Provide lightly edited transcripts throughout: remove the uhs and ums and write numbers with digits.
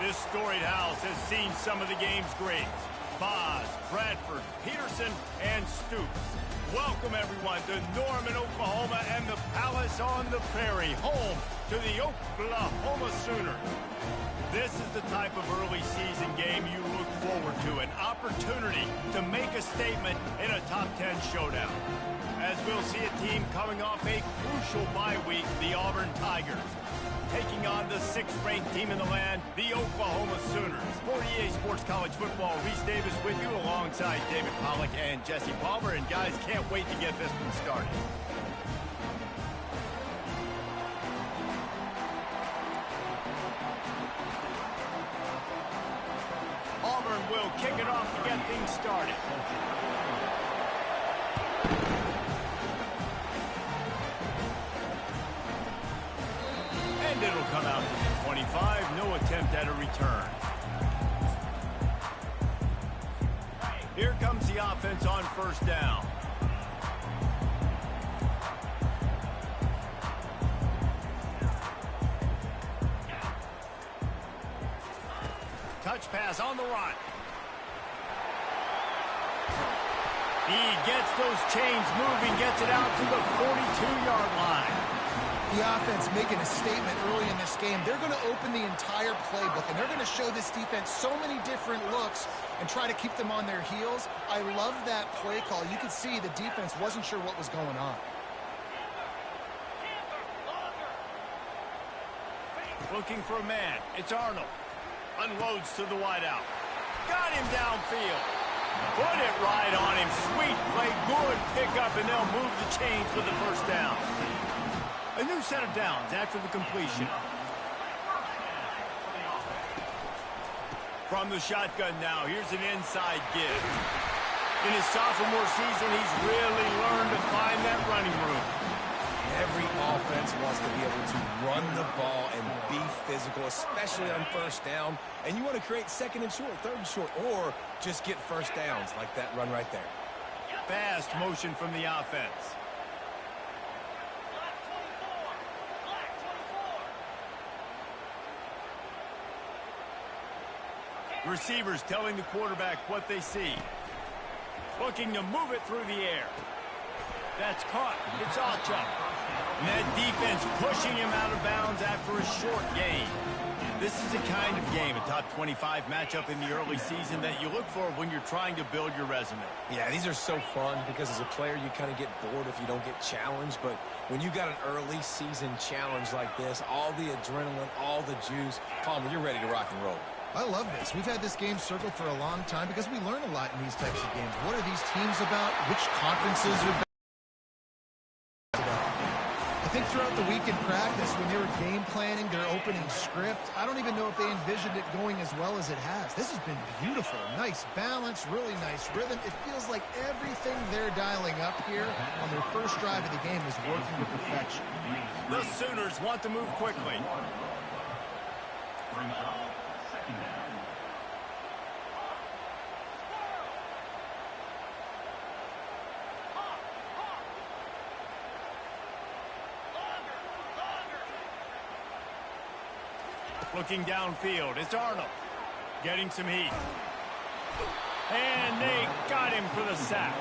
This storied house has seen some of the game's greats. Boz, Bradford, Peterson, and Stoops. Welcome, everyone, to Norman, Oklahoma, and the Palace on the Prairie, home to the Oklahoma Sooners. This is the type of early season game you look forward to, an opportunity to make a statement in a top 10 showdown. As we'll see a team coming off a crucial bye week, the Auburn Tigers, taking on the 6th-ranked team in the land, the Oklahoma Sooners. For EA Sports College Football, Reese Davis with you alongside David Pollack and Jesse Palmer. And guys, can't wait to get this one started. Auburn will kick it off to get things started. And it'll come out to the 25. No attempt at a return. Here comes the offense on first down. Touch pass on the run. He gets those chains moving, gets it out to the 42-yard line. The offense making a statement early in this game. They're going to open the entire playbook, and they're going to show this defense so many different looks and try to keep them on their heels. I love that play call. You could see the defense wasn't sure what was going on. Looking for a man. It's Arnold. Unloads to the wideout. Got him downfield. Put it right on him. Sweet play. Good pickup, and they'll move the chains with the first down. A new set of downs after the completion. From the shotgun now, here's an inside give. In his sophomore season, he's really learned to find that running room. Every offense wants to be able to run the ball and be physical, especially on first down. And you want to create second and short, third and short, or just get first downs like that run right there. Fast motion from the offense. Receivers telling the quarterback what they see. Looking to move it through the air. That's caught. It's Acha. And that defense pushing him out of bounds after a short gain. This is the kind of game, a top 25 matchup in the early season, that you look for when you're trying to build your resume. Yeah, these are so fun because as a player, you kind of get bored if you don't get challenged. But when you got an early season challenge like this, all the adrenaline, all the juice, Palmer, you're ready to rock and roll. I love this. We've had this game circled for a long time because we learn a lot in these types of games. What are these teams about? Which conferences are about? I think throughout the week in practice, when they were game planning their opening script, I don't even know if they envisioned it going as well as it has. This has been beautiful. Nice balance, really nice rhythm. It feels like everything they're dialing up here on their first drive of the game is working to perfection. The Sooners want to move quickly. Looking downfield, it's Arnold. Getting some heat. And they got him for the sack.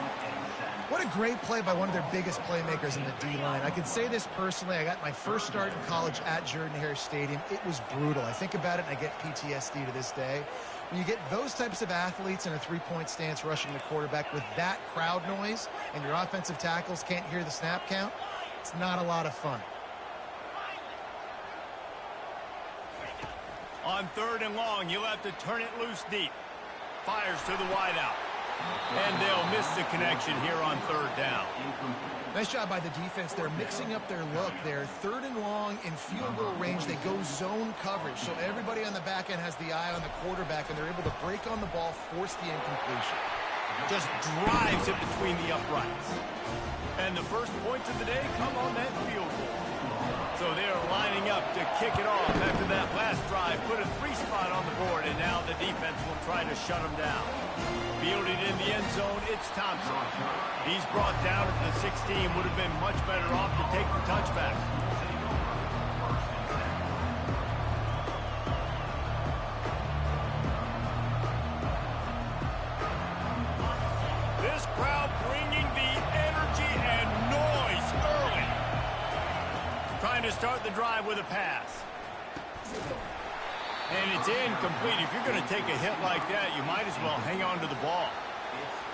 What a great play by one of their biggest playmakers in the D-line. I can say this personally. I got my first start in college at Jordan-Hare Stadium. It was brutal. I think about it and I get PTSD to this day. When you get those types of athletes in a three-point stance rushing the quarterback with that crowd noise and your offensive tackles can't hear the snap count, it's not a lot of fun. On third and long, you'll have to turn it loose deep. Fires to the wideout. And they'll miss the connection here on third down. Nice job by the defense. They're mixing up their look. They're third and long in field goal range. They go zone coverage. So everybody on the back end has the eye on the quarterback, and they're able to break on the ball, force the incompletion. Just drives it between the uprights. And the first points of the day come on that field goal. So they are lining up to kick it off after that last drive. Put a 3-spot on the board, and now the defense will try to shut them down. Fielded in the end zone, it's Thompson. He's brought down at the 16. Would have been much better off to take the touchback. start the drive with a pass. And it's incomplete. If you're going to take a hit like that, you might as well hang on to the ball.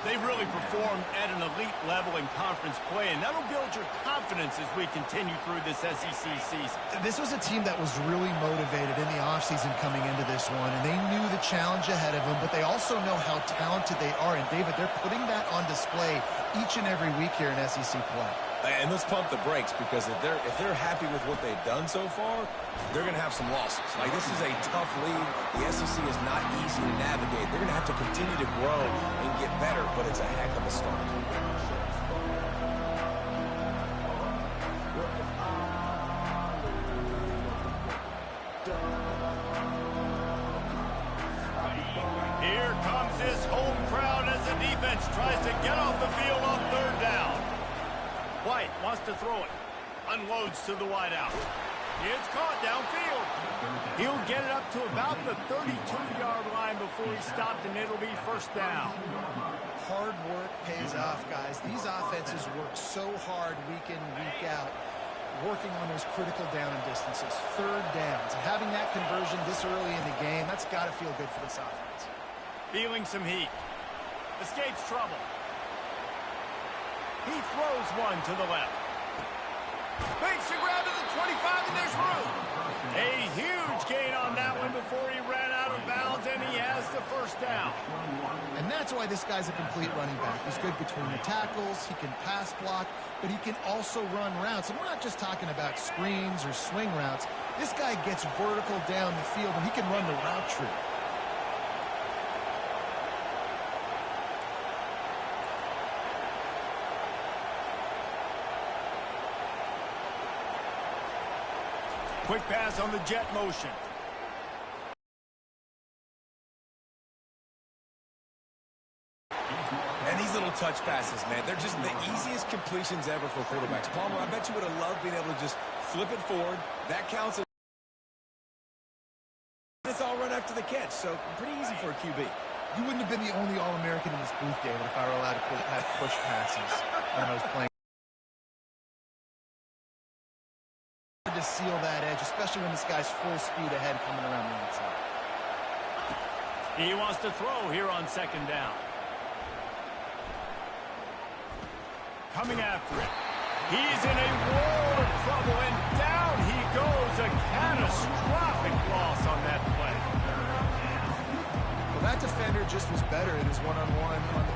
They've really performed at an elite level in conference play, and that'll build your confidence as we continue through this SEC season. This was a team that was really motivated in the offseason coming into this one, and they knew the challenge ahead of them, but they also know how talented they are. And, David, they're putting that on display each and every week here in SEC play. And let's pump the brakes, because if they're happy with what they've done so far, they're going to have some losses. Like, this is a tough league. The SEC is not easy to navigate. They're going to have to continue to grow and get better, but it's a heck of a start. Here comes this home crowd as the defense tries to get off the field on third down. White wants to throw it. Unloads to the wideout. It's caught downfield. He'll get it up to about the 32-yard line before he's stopped, and it'll be first down. Hard work pays off, guys. These offenses work so hard week in, week out, working on those critical down distances, third downs. And having that conversion this early in the game, that's got to feel good for this offense. Feeling some heat. Escapes trouble. He throws one to the left. Makes a grab to the 25, and there's room. A huge gain on that one before he ran out of bounds, and he has the first down. And that's why this guy's a complete running back. He's good between the tackles, he can pass block, but he can also run routes. And we're not just talking about screens or swing routes. This guy gets vertical down the field, and he can run the route tree. Quick pass on the jet motion. And these little touch passes, man, they're just the easiest completions ever for quarterbacks. Palmer, I bet you would have loved being able to just flip it forward. That counts. It's all run after the catch, so pretty easy for a QB. You wouldn't have been the only All-American in this booth, David, if I were allowed to have push passes when I was playing. To seal that edge, especially when this guy's full speed ahead coming around the outside. He wants to throw here on second down. Coming after it. He's in a world of trouble, and down he goes. A catastrophic loss on that play. Well, that defender just was better in his one-on-one on the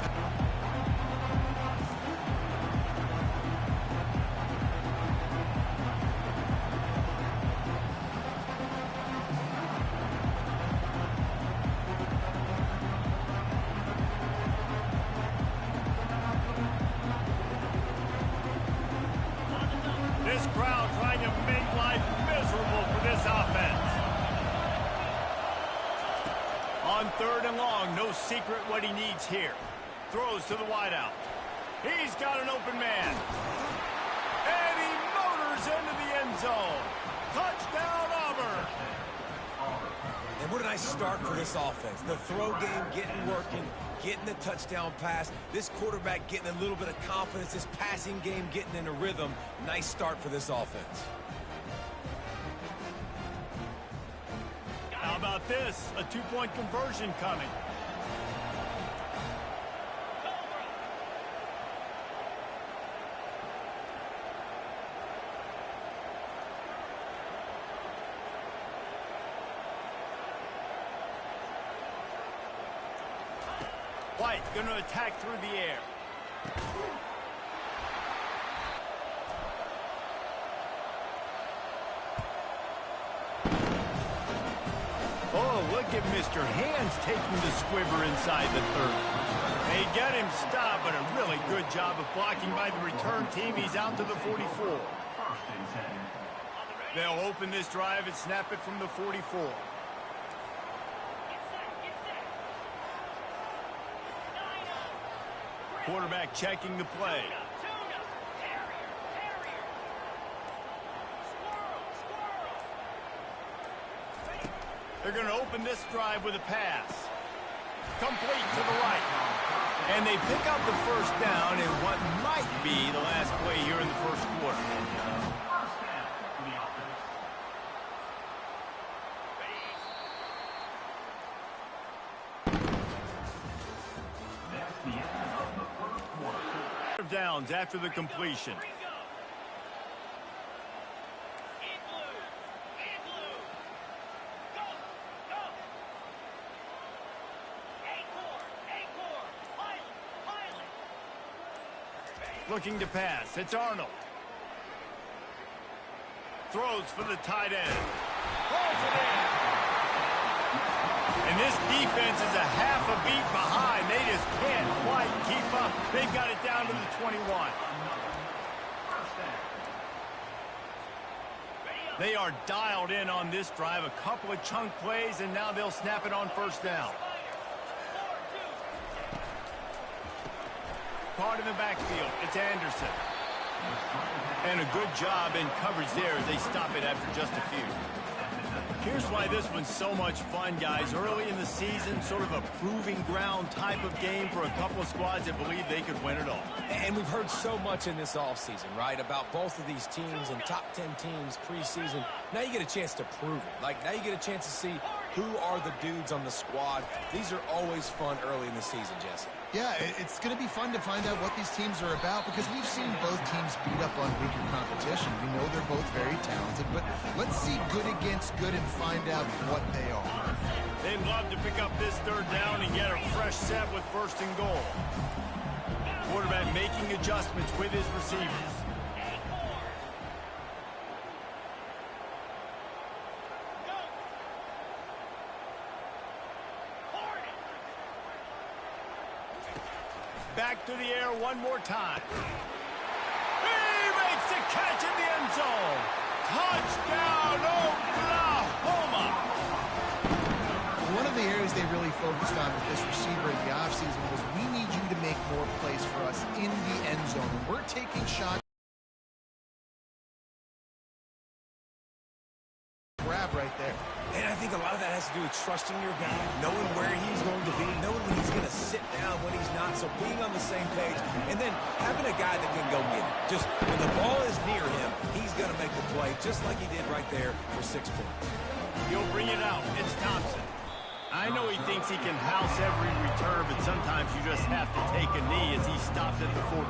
This crowd trying to make life miserable for this offense. On third and long, no secret what he needs here. Throws to the wideout. He's got an open man. And he motors into the end zone. Touchdown, Auburn. And what a nice start for this offense. The throw game getting working, getting the touchdown pass. This quarterback getting a little bit of confidence. This passing game getting in a rhythm. Nice start for this offense. How about this? A two-point conversion coming. White going to attack through the air. Oh, look at Mr. Hands taking the squiver inside the 30. They get him stopped, but a really good job of blocking by the return team. He's out to the 44. They'll open this drive and snap it from the 44. Quarterback checking the play. They're going to open this drive with a pass. Complete to the right. And they pick up the first down in what might be the last play here in the first quarter. downs after the completion. Looking to pass. It's Arnold. Throws for the tight end. Throws it in. And this defense is a half a beat behind. They just can't quite keep up. They've got it down to the 21. They are dialed in on this drive. A couple of chunk plays, and now they'll snap it on first down. Caught in the backfield. It's Anderson. And a good job in coverage there as they stop it after just a few. Here's why this one's so much fun, guys. Early in the season, sort of a proving ground type of game for a couple of squads that believe they could win it all. And we've heard so much in this offseason, right, about both of these teams and top 10 teams preseason. Now you get a chance to prove it. Like, now you get a chance to see who are the dudes on the squad. These are always fun early in the season, Jesse. Yeah, it's going to be fun to find out what these teams are about because we've seen both teams beat up on weaker competition. We know they're both very talented, but let's see good against good and find out what they are. They'd love to pick up this third down and get a fresh set with first and goal. Quarterback making adjustments with his receivers. Back to the air one more time. He makes the catch in the end zone. Touchdown, Oklahoma! One of the areas they really focused on with this receiver in the offseason was we need you to make more plays for us in the end zone. And we're taking shots. Grab right there. And I think a lot of that has to do with trusting your guy, knowing where he's going to be, knowing when he's going to sit down, when he's not, so being on the same page, and then having a guy that can go get it. Just when the ball is near him, he's going to make the play, just like he did right there for 6 points. He'll bring it out. It's Thompson. I know he thinks he can house every return, but sometimes you just have to take a knee as he stopped at the 14.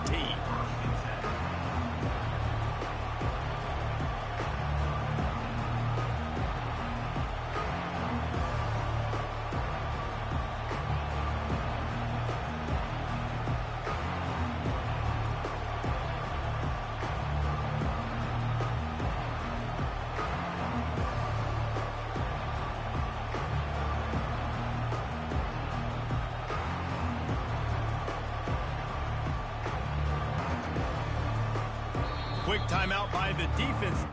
Quick timeout by the defense.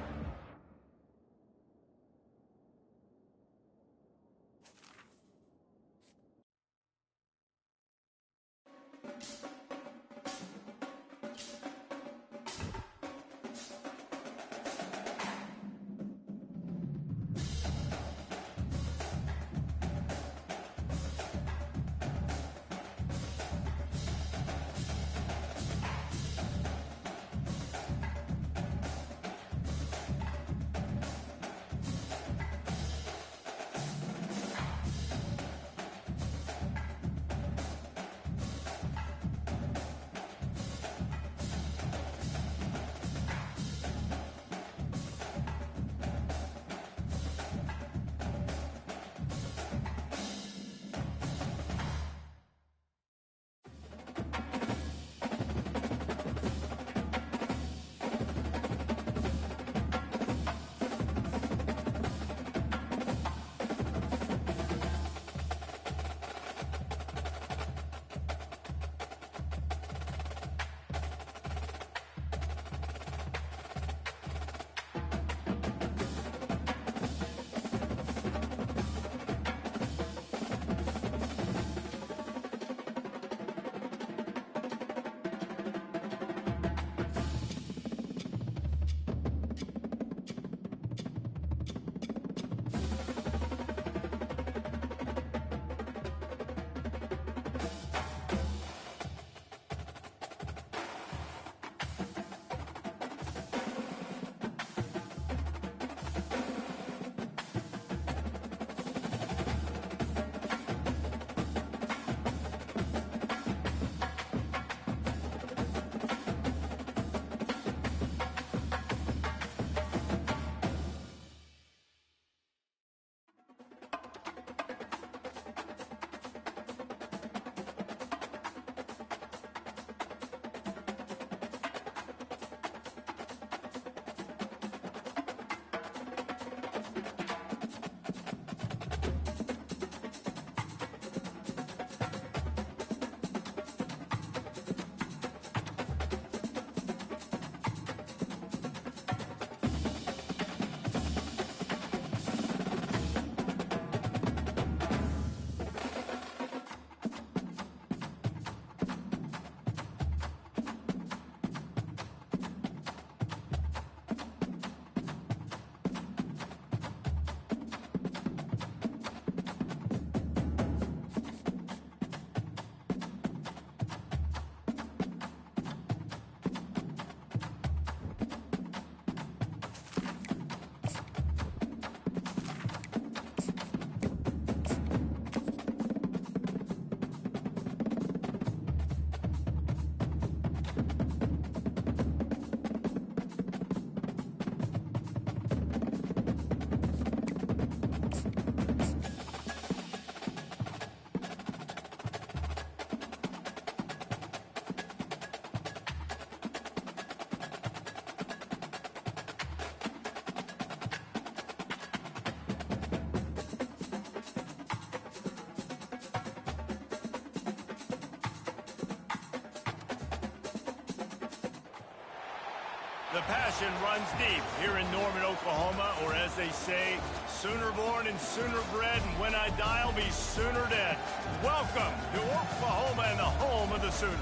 The passion runs deep here in Norman, Oklahoma, or as they say, sooner born and sooner bred, and when I die, I'll be sooner dead. Welcome to Oklahoma and the home of the Sooners.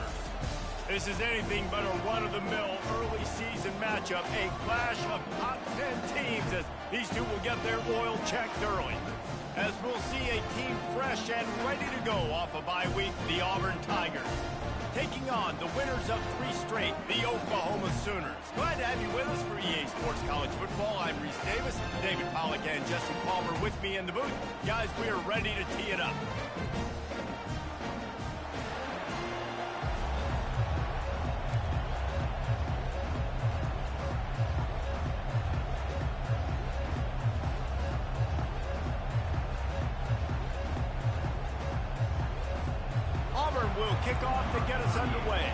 This is anything but a run-of-the-mill early season matchup, a clash of top 10 teams as these two will get their oil checked early. As we'll see a team fresh and ready to go off a bye week, the Auburn Tigers. Taking on the winners of 3 straight, the Oklahoma Sooners. Glad to have you with us for EA Sports College Football. I'm Reese Davis, David Pollack and Jesse Palmer with me in the booth. Guys, we are ready to tee it up. Will kick off to get us underway.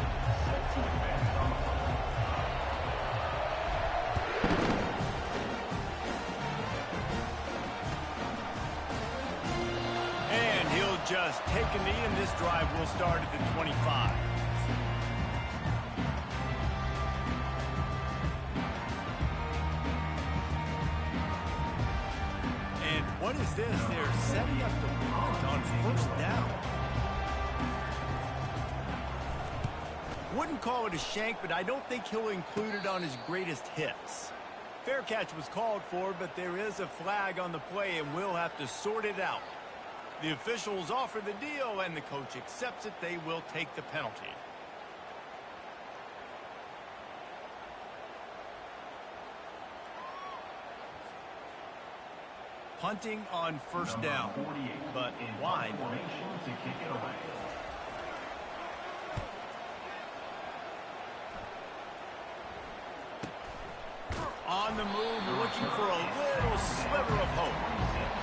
And he'll just take a knee, and this drive will start at the 25. And what is this? They're setting up the punt on first down. Wouldn't call it a shank, but I don't think he'll include it on his greatest hits. Fair catch was called for, but there is a flag on the play, and we'll have to sort it out. The officials offer the deal, and the coach accepts it. They will take the penalty. Punting on first down, but wide. On the move, looking for a little sliver of hope.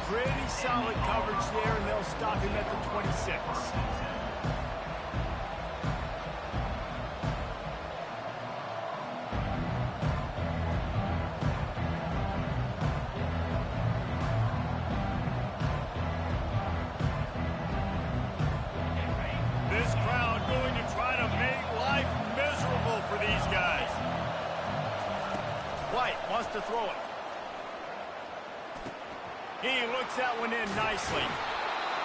Pretty solid coverage there, and they'll stop him at the 26. This crowd going to try to make life miserable for these guys. White wants to throw it. He looks that one in nicely.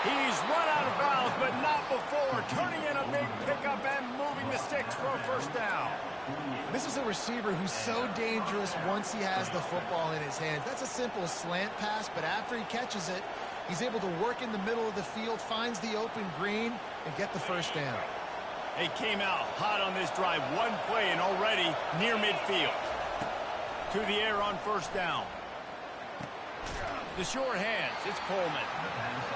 He's run out of bounds, but not before. Turning in a big pickup and moving the sticks for a first down. This is a receiver who's so dangerous once he has the football in his hands. That's a simple slant pass, but after he catches it, he's able to work in the middle of the field, finds the open green, and get the first down. They came out hot on this drive. One play and already near midfield. To the air on first down. The short hands, it's Coleman.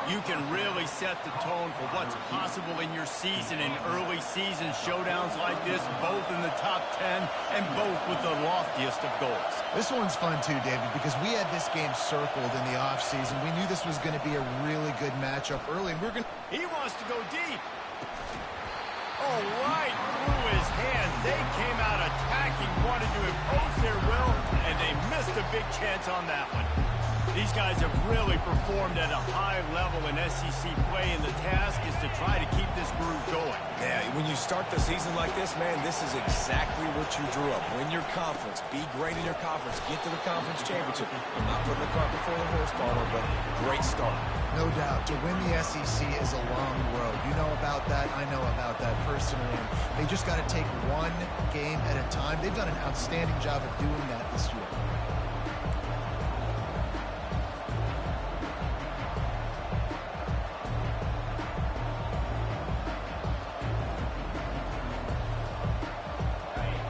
You can really set the tone for what's possible in your season in early season showdowns like this, both in the top 10 and both with the loftiest of goals. This one's fun too, David, because we had this game circled in the offseason. We knew this was going to be a really good matchup early, and we're going to... He wants to go deep. Oh, right through his hands. They came out attacking, wanted to impose their will, and they missed a big chance on that one. These guys have really performed at a high level in SEC play, and the task is to try to keep this groove going. Yeah, when you start the season like this, man, this is exactly what you drew up. Win your conference. Be great in your conference. Get to the conference championship. I'm not putting the cart before the horse, Palmer, but great start. No doubt. To win the SEC is a long road. You know about that. I know about that personally. They just got to take one game at a time. They've done an outstanding job of doing that this year.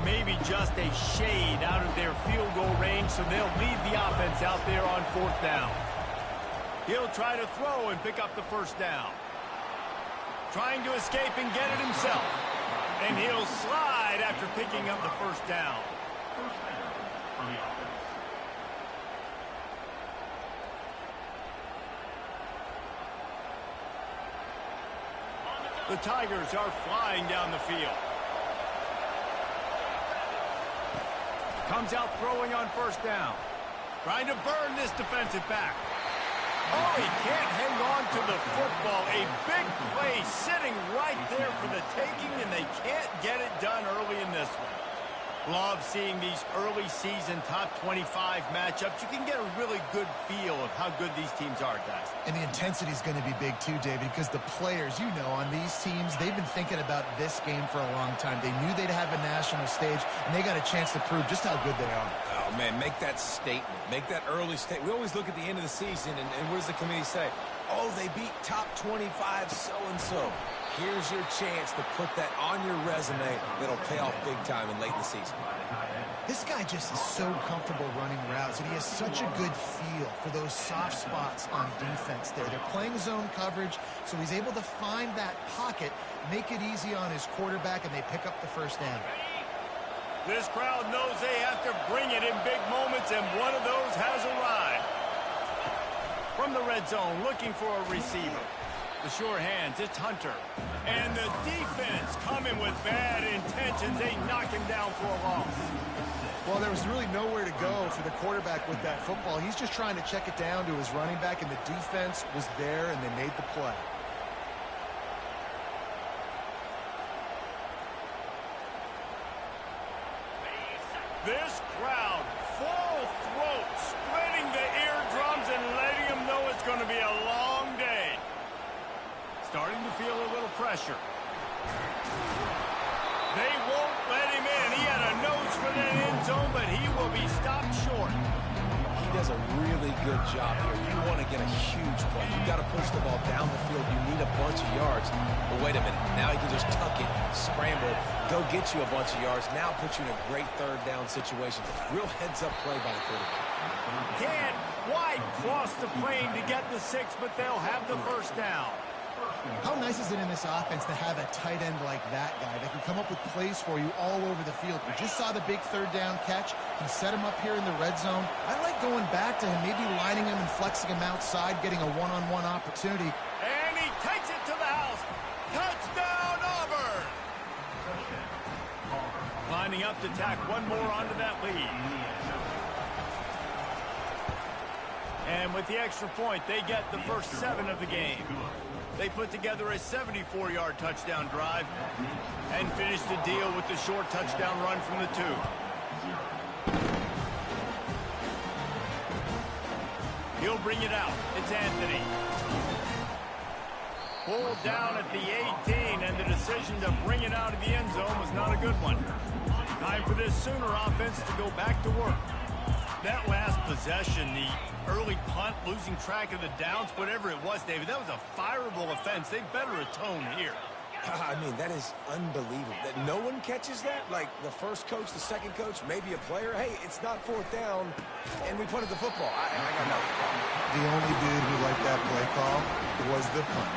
Maybe just a shade out of their field goal range, so they'll lead the offense out there on fourth down. He'll try to throw and pick up the first down. Trying to escape and get it himself. And he'll slide after picking up the first down. The Tigers are flying down the field. Comes out throwing on first down. Trying to burn this defensive back. Oh, he can't hang on to the football. A big play sitting right there for the taking, and they can't get it done early in this one. Love seeing these early season top 25 matchups. You can get a really good feel of how good these teams are, guys. And the intensity is going to be big too, David, because the players, you know, on these teams, they've been thinking about this game for a long time. They knew they'd have a national stage, and they got a chance to prove just how good they are. Oh, man, make that statement. Make that early statement. We always look at the end of the season, and what does the committee say? Oh, they beat top 25 so-and-so. Here's your chance to put that on your resume that'll pay off big time in late in the season. This guy just is so comfortable running routes, and he has such a good feel for those soft spots on defense there. They're playing zone coverage, so he's able to find that pocket, make it easy on his quarterback, and they pick up the first down. This crowd knows they have to bring it in big moments, and one of those has arrived. From the red zone, looking for a receiver. The sure hands, it's Hunter. And the defense coming with bad intentions. They knock him down for a loss. Well, there was really nowhere to go for the quarterback with that football. He's just trying to check it down to his running back, and the defense was there, and they made the play. This crowd, full throat, splitting the eardrums and letting them know it's going to be a long day. Starting to feel a little pressure. They won't let him in. He had a nose for that end zone, but he will be stopped short. He does a really good job here. You want to get a huge play. You've got to push the ball down the field. You need a bunch of yards. But wait a minute. Now he can just tuck it, scramble, go get you a bunch of yards. Now put you in a great third down situation. Real heads-up play by the quarterback. Can't quite cross the plane to get the 6, but they'll have the first down. How nice is it in this offense to have a tight end like that guy that can come up with plays for you all over the field? We just saw the big third down catch. He set him up here in the red zone. I like going back to him, maybe lining him and flexing him outside, getting a one-on-one opportunity. And he takes it to the house. Touchdown, Auburn! Lining up to tack one more onto that lead. And with the extra point, they get the first 7 of the game. They put together a 74-yard touchdown drive and finish the deal with the short touchdown run from the 2. He'll bring it out. It's Anthony. Pulled down at the 18, and the decision to bring it out of the end zone was not a good one. Time for this Sooner offense to go back to work. That last possession, the early punt, losing track of the downs, whatever it was, David, that was a fireable offense. They better atone here. I mean, that is unbelievable. That no one catches that? Like the first coach, the second coach, maybe a player. Hey, it's not 4th down, and we punted the football. I got nothing. The only dude who liked that play call was the punt.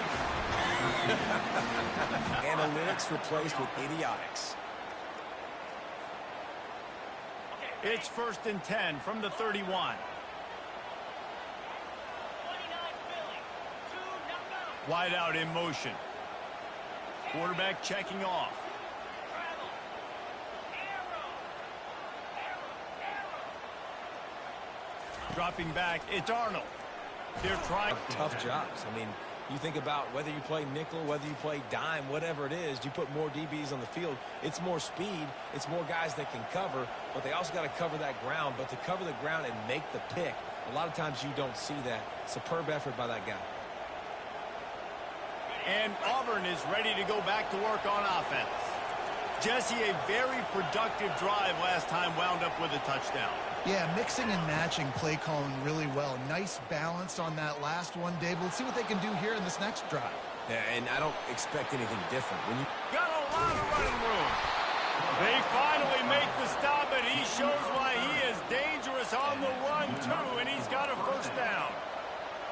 Analytics replaced with idiotics. It's 1st and 10 from the 31. Wide out in motion. Quarterback checking off. Dropping back, it's Arnold. They're trying. Tough jobs. I mean, you think about whether you play nickel, whether you play dime, whatever it is, you put more DBs on the field. It's more speed. It's more guys that can cover, but they also got to cover that ground. But to cover the ground and make the pick, a lot of times you don't see that. Superb effort by that guy. And Auburn is ready to go back to work on offense. Jesse, a very productive drive last time, wound up with a touchdown. Yeah, mixing and matching play calling really well. Nice balance on that last one, Dave. Let's see what they can do here in this next drive. Yeah, and I don't expect anything different. When you got a lot of running room. They finally make the stop, and he shows why he is dangerous on the run, too, and he's got a first down.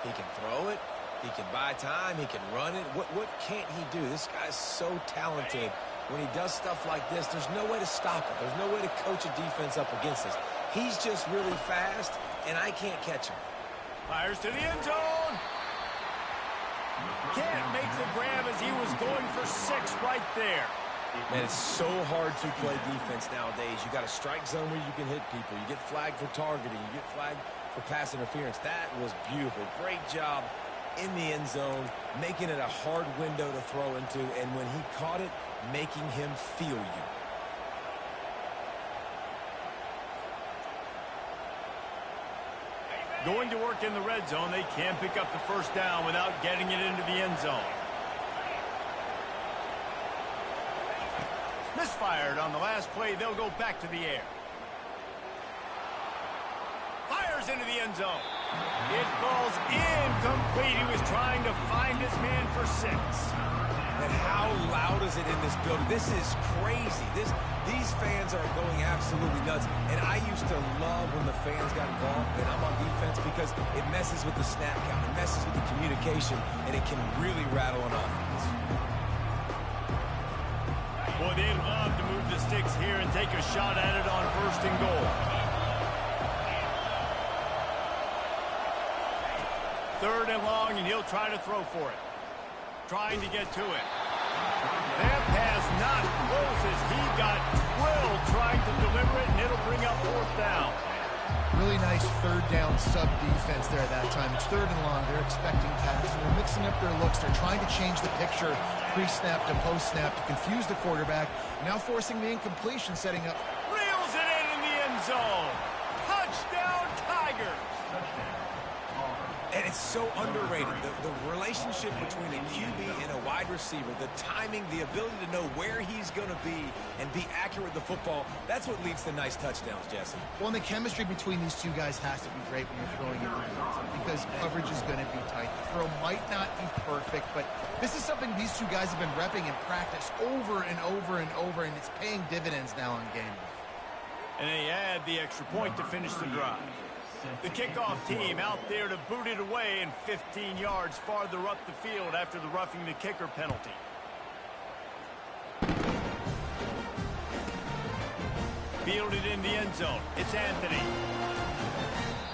He can throw it. He can buy time. He can run it. What can't he do? This guy's so talented. When he does stuff like this, there's no way to stop it. There's no way to coach a defense up against this. He's just really fast, and I can't catch him. Fires to the end zone. Can't make the grab as he was going for 6 right there. Man, it's so hard to play defense nowadays. You got a strike zone where you can hit people. You get flagged for targeting. You get flagged for pass interference. That was beautiful. Great job in the end zone, making it a hard window to throw into, and when he caught it, making him feel you. Going to work in the red zone, they can pick up the first down without getting it into the end zone. Misfired on the last play. They'll go back to the air. Fires into the end zone. It falls incomplete. He was trying to find his man for 6. And how loud is it in this building? This is crazy. These fans are going absolutely nuts. And I used to love when the fans got involved, and I'm on defense, because it messes with the snap count. It messes with the communication, and it can really rattle an offense. Boy, they'd love to move the sticks here and take a shot at it on 1st and goal. 3rd and long, and he'll try to throw for it. Trying to get to it. That pass not close as he got drilled trying to deliver it, and it'll bring up 4th down. Really nice 3rd down sub-defense there at that time. It's 3rd and long. They're expecting pass. They're mixing up their looks. They're trying to change the picture pre-snap to post-snap to confuse the quarterback. Now forcing the incompletion, setting up. Reels it in the end zone. Touchdown, Tigers. And it's so underrated. The relationship between a QB and a wide receiver, the timing, the ability to know where he's going to be and be accurate with the football, that's what leads to nice touchdowns, Jesse. Well, and the chemistry between these two guys has to be great when you're throwing it because coverage is going to be tight. The throw might not be perfect, but this is something these two guys have been repping in practice over and over and over, and it's paying dividends now on game day. And they add the extra point to finish the drive. The kickoff team out there to boot it away and 15 yards farther up the field after the roughing the kicker penalty. Fielded in the end zone. It's Anthony.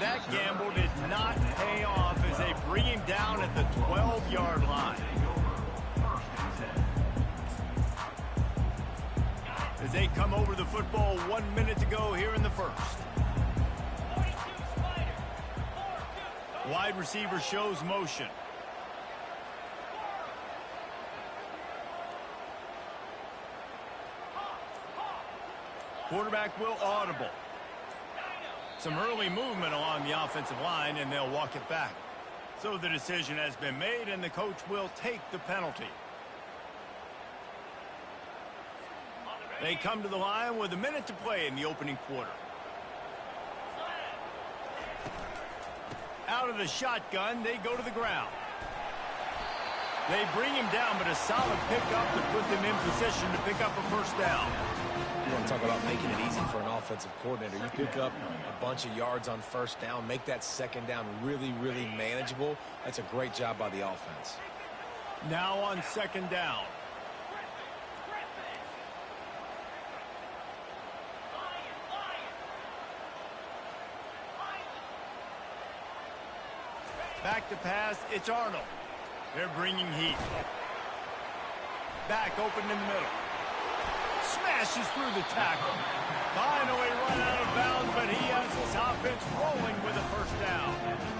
That gamble did not pay off as they bring him down at the 12-yard line. As they come over the football, 1 minute to go here in the first. Wide receiver shows motion. Quarterback will audible. Some early movement along the offensive line, and they'll walk it back. So the decision has been made, and the coach will take the penalty. They come to the line with a minute to play in the opening quarter. Out of the shotgun, they go to the ground. They bring him down, but a solid pickup to put them in position to pick up a first down. You want to talk about making it easy for an offensive coordinator. You pick up a bunch of yards on first down, make that second down really, really manageable. That's a great job by the offense. Now on 2nd down. Back to pass, it's Arnold. They're bringing heat. Back open in the middle. Smashes through the tackle. Finally run out of bounds, but he has his offense rolling with a first down.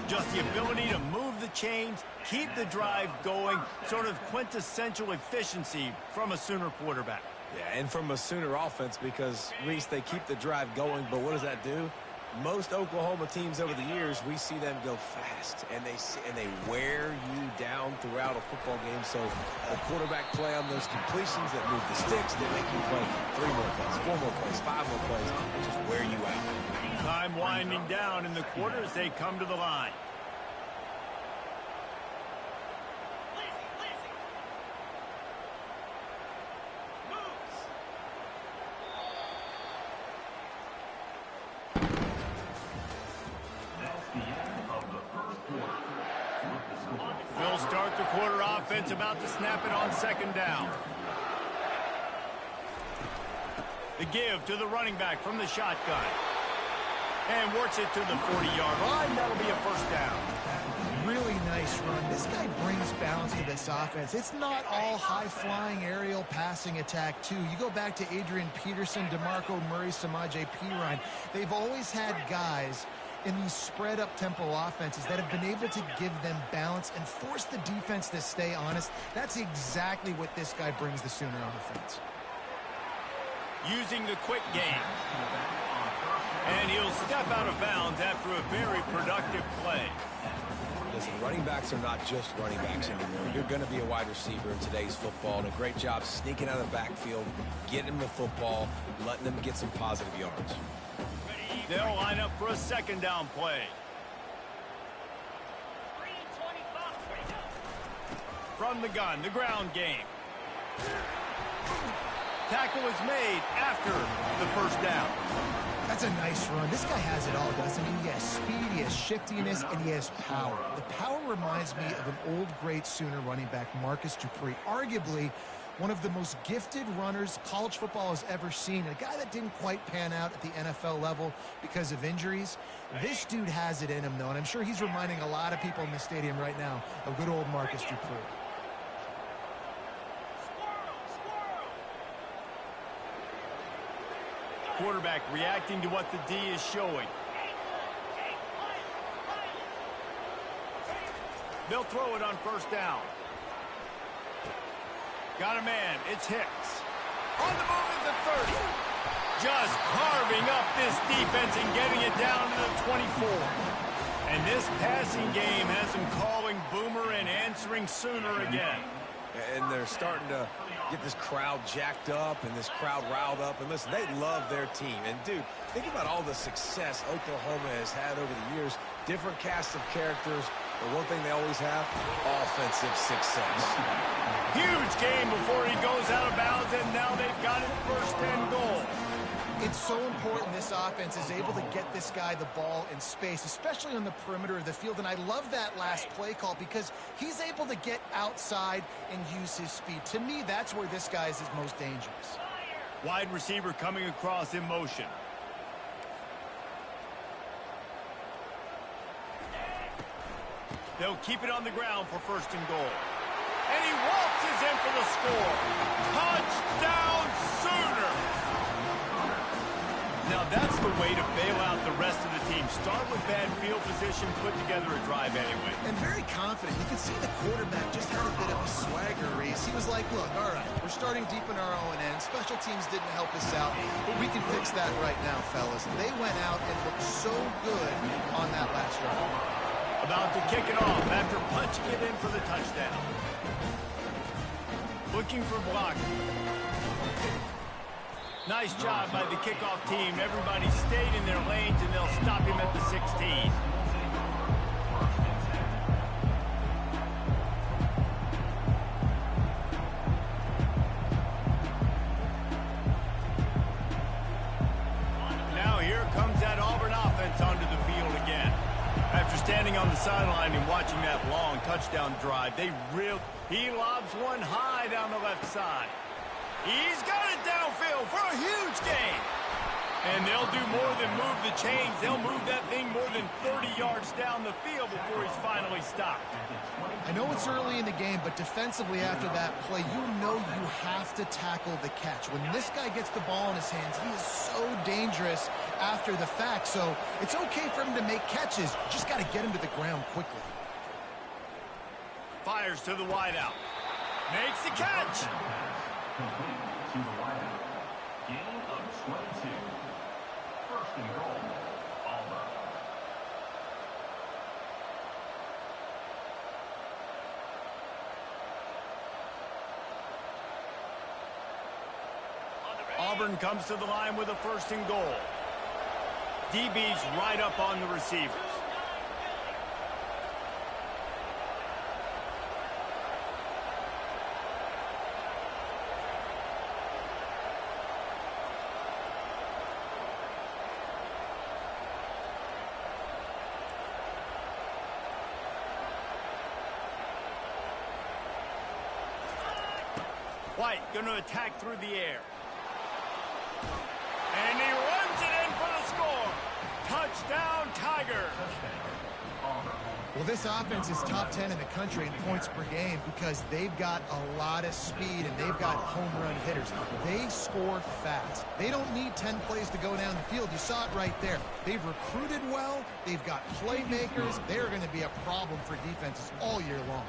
Just the ability to move the chains, keep the drive going, sort of quintessential efficiency from a Sooner quarterback. Yeah, and from a Sooner offense, because, Reese, they keep the drive going, but what does that do? Most Oklahoma teams over the years, we see them go fast, and they wear you down throughout a football game. So the quarterback play on those completions that move the sticks, they make you play 3 more plays, 4 more plays, 5 more plays, and just wear you out. Time winding down in the quarter as they come to the line. They'll start the quarter offense, about to snap it on 2nd down. The give to the running back from the shotgun. And works it to the 40-yard line. That'll be a first down. Really nice run. This guy brings balance to this offense. It's not all high-flying aerial passing attack, too. You go back to Adrian Peterson, DeMarco Murray, Samaje Perine. They've always had guys in these spread-up tempo offenses that have been able to give them balance and force the defense to stay honest. That's exactly what this guy brings the Sooner offense. Using the quick game. And he'll step out of bounds after a very productive play. Listen, running backs are not just running backs anymore. You're going to be a wide receiver in today's football, and a great job sneaking out of the backfield, getting them the football, letting them get some positive yards. They'll line up for a second down play. From the gun, the ground game. Tackle is made after the first down. That's a nice run. This guy has it all, doesn't he? He has speed, he has shiftiness, and he has power. The power reminds me of an old great Sooner running back, Marcus Dupree, arguably one of the most gifted runners college football has ever seen. A guy that didn't quite pan out at the NFL level because of injuries. This dude has it in him, though, and I'm sure he's reminding a lot of people in the stadium right now of good old Marcus Dupree. Quarterback reacting to what the D is showing. They'll throw it on first down. Got a man. It's Hicks. On the move is the 30. Just carving up this defense and getting it down to the 24. And this passing game has them calling Boomer and answering Sooner again. And they're starting to get this crowd jacked up and this crowd riled up. And listen, they love their team. And, dude, think about all the success Oklahoma has had over the years. Different casts of characters. But one thing they always have, offensive success. Huge game before he goes out of bounds, and now they've got it first and goal. It's so important this offense is able to get this guy the ball in space, especially on the perimeter of the field. And I love that last play call because he's able to get outside and use his speed. To me, that's where this guy is his most dangerous. Wide receiver coming across in motion. They'll keep it on the ground for first and goal. And he waltzes in for the score. Touchdown, Sooner! Now that's the way to bail out the rest of the team. Start with bad field position, put together a drive anyway. And very confident. You can see the quarterback just had a bit of a swagger, Reese. He was like, look, all right, we're starting deep in our own end. Special teams didn't help us out, but we can fix that right now, fellas. And they went out and looked so good on that last drive. About to kick it off after punching it in for the touchdown. Looking for blocking. Nice job by the kickoff team. Everybody stayed in their lanes, and they'll stop him at the 16. Now here comes that Auburn offense onto the field again. After standing on the sideline and watching that long touchdown drive, he lobs one high down the left side. He's got it downfield for a huge gain. And they'll do more than move the chains. They'll move that thing more than 30 yards down the field before he's finally stopped. I know it's early in the game, but defensively after that play, you know you have to tackle the catch. When this guy gets the ball in his hands, he is so dangerous after the fact. So it's okay for him to make catches. You just got to get him to the ground quickly. Fires to the wideout. Makes the catch. Complete to the wideout. Gain of 22. First and goal, Auburn. Auburn comes to the line with a first and goal. DB's right up on the receivers. White going to attack through the air. And he runs it in for the score. Touchdown, Tiger. Well, this offense is top 10 in the country in points per game because they've got a lot of speed and they've got home run hitters. They score fast. They don't need 10 plays to go down the field. You saw it right there. They've recruited well. They've got playmakers. They're going to be a problem for defenses all year long.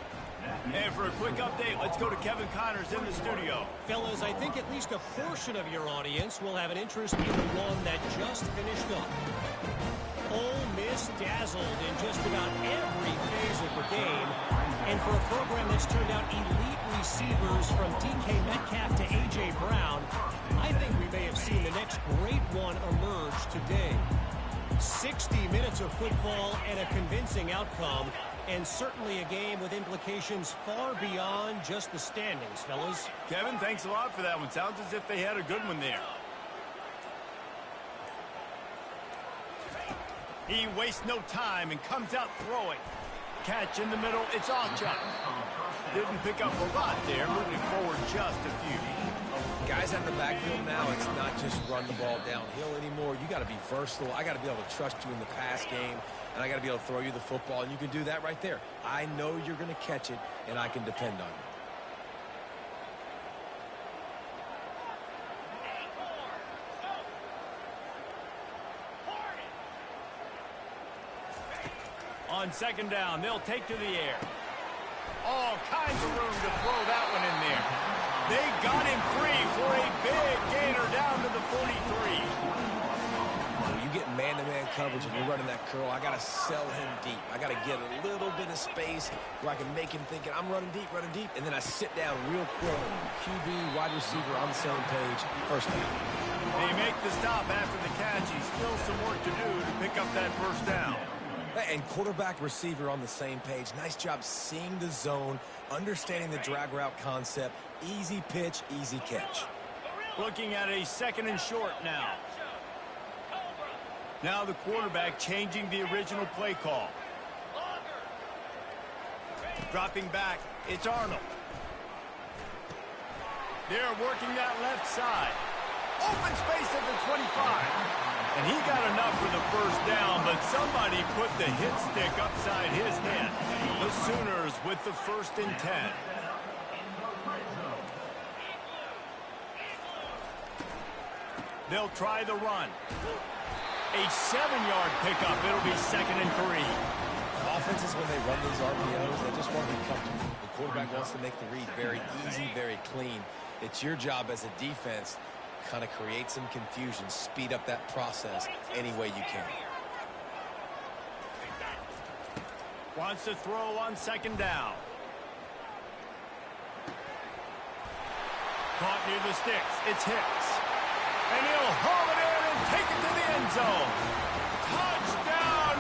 And for a quick update, let's go to Kevin Connors in the studio. Fellas, I think at least a portion of your audience will have an interest in the one that just finished up. just dazzled in just about every phase of the game. And for a program that's turned out elite receivers from DK Metcalf to A.J. Brown, I think we may have seen the next great one emerge today. 60 minutes of football and a convincing outcome, and certainly a game with implications far beyond just the standings, fellas. Kevin, thanks a lot for that one. Sounds as if they had a good one there. He wastes no time and comes out throwing. Catch in the middle. It's Alshon. Didn't pick up a lot there, moving forward just a few. Guys out in the backfield now, it's not just run the ball downhill anymore. You got to be versatile. I got to be able to trust you in the pass game, and I got to be able to throw you the football, and you can do that right there. I know you're going to catch it, and I can depend on you. On second down, they'll take to the air. All kinds of room to throw that one in there. They got him free for a big gainer down to the 43. When you get man-to-man coverage and you're running that curl, I got to sell him deep. I got to get a little bit of space where I can make him think I'm running deep, and then I sit down real quick. QB, wide receiver on the same page, first down. They make the stop after the catch. He's still some work to do to pick up that first down. And quarterback receiver on the same page. Nice job seeing the zone, understanding the drag route concept. Easy pitch, easy catch. Looking at a second and short now. Now the quarterback changing the original play call. Dropping back, it's Arnold. They're working that left side. Open space at the 25. And he got enough for the first down, but somebody put the hit stick upside his head. The Sooners with the 1st and 10. They'll try the run. A 7-yard pickup. It'll be 2nd and 3. Offenses, when they run these RPOs, they just want to be comfortable. The quarterback wants to make the read very easy, very clean. It's your job as a defense kind of create some confusion, speed up that process any way you can. Wants to throw on second down. Caught near the sticks. It's Hicks. And he'll haul it in and take it to the end zone. Touchdown,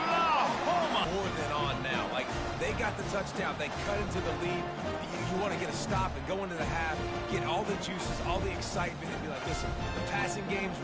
Oklahoma! More than on now. Like, they got the touchdown. They cut into the lead. You want to get a stop and go into the half, get all the juices, all the excitement, and be like, listen, the passing game's